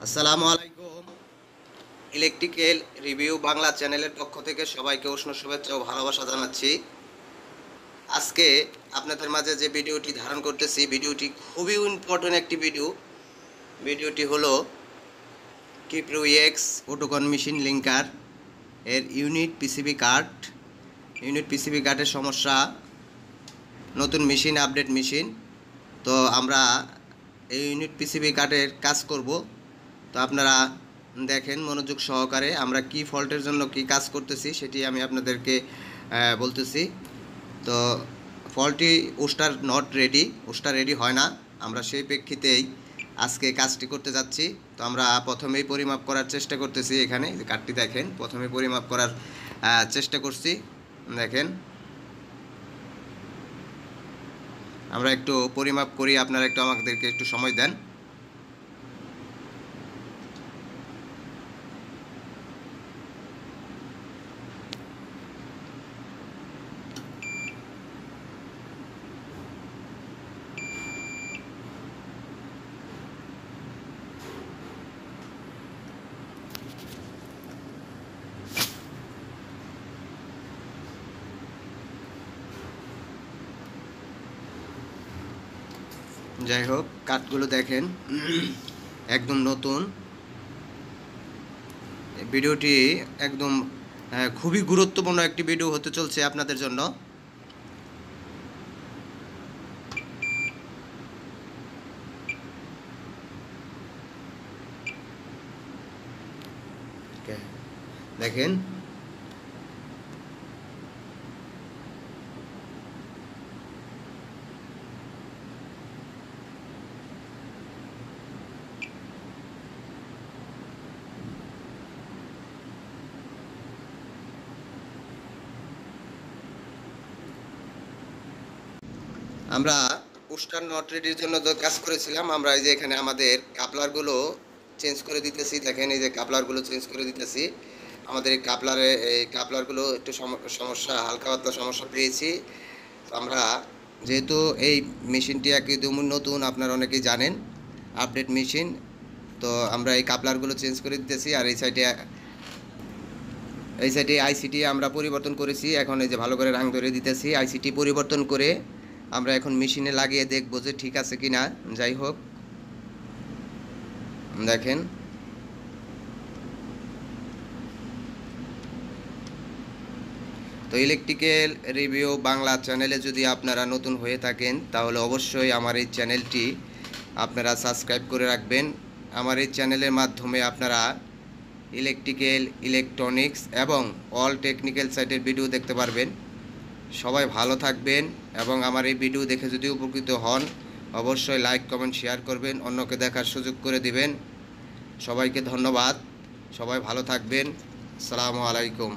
আসসালামু আলাইকুম। Electrical review Bangla চ্যানেলের পক্ষ থেকে সবাইকে উষ্ণ শুভেচ্ছা ও ভালোবাসা জানাচ্ছি। আজকে আপনাদের মাঝে যে ভিডিওটি ধারণ করতেছি, ভিডিওটি খুবই ইম্পর্টেন্ট একটি ভিডিওটি হলো কিপ্রো এক্স অটোকন মেশিন লিঙ্কার এর ইউনিট পিসিবি কার্ডের সমস্যা, নতুন মেশিন আপডেট মেশিন। তো আমরা এই ইউনিট পিসিবি কার্ডের কাজ করব। তো আপনারা দেখেন মনোযোগ সহকারে আমরা কি ফল্টের জন্য কি কাজ করতেছি সেটি আমি আপনাদেরকে বলতেছি। তো ফল্টটি ওস্টার রেডি হয় না, আমরা সেই প্রেক্ষিতেই আজকে কাজটি করতে যাচ্ছি। তো আমরা প্রথমেই পরিমাপ করার চেষ্টা করতেছি। এখানে যে কার্ডটি দেখেন, প্রথমে পরিমাপ করার চেষ্টা করছি। দেখেন আমরা একটু পরিমাপ করি, আপনারা একটু আমাদেরকে একটু সময় দেন। যাই হোক, কাঠগুলো দেখেন একদম নতুন। ভিডিওটি একদম খুবই গুরুত্বপূর্ণ একটি ভিডিও হতে চলছে আপনাদের জন্য। দেখেন আমরা পোস্টার নট রেডির জন্য যে কাজ করেছিলাম, আমরা এই যে এখানে আমাদের কাপলারগুলো চেঞ্জ করে দিতেছি। দেখেন এই যে কাপলারগুলো চেঞ্জ করে দিতেছি। আমাদের এই কাপলারগুলো একটু সমস্যা, হালকা পাতলা সমস্যা পেয়েছি। তো আমরা যেহেতু এই মেশিনটি একদম নতুন, আপনারা অনেকেই জানেন আপডেট মেশিন, তো আমরা এই কাপলারগুলো চেঞ্জ করে দিতেছি। আর এই সাইডে আইসিটি আমরা পরিবর্তন করেছি। এখন এই যে ভালো করে রাং ধরে দিতেছি। আইসিটি পরিবর্তন করে আমরা এখন মেশিনে লাগিয়ে দেখব যে ঠিক আছে কি না। যাই হোক, দেখেন তো ইলেকট্রিক্যাল রিভিউ বাংলা চ্যানেলে যদি আপনারা নতুন হয়ে থাকেন তাহলে অবশ্যই আমার এই চ্যানেলটি আপনারা সাবস্ক্রাইব করে রাখবেন। আমার এই চ্যানেলের মাধ্যমে আপনারা ইলেকট্রনিক্স এবং অল টেকনিক্যাল সাইটের ভিডিও দেখতে পারবেন। সবাই ভালো থাকবেন এবং আমার এই ভিডিও দেখে যদি উপকৃত হন অবশ্যই লাইক কমেন্ট শেয়ার করবেন, অন্যকে দেখার সুযোগ করে দিবেন। সবাইকে ধন্যবাদ, সবাই ভালো থাকবেন। আসসালামু আলাইকুম।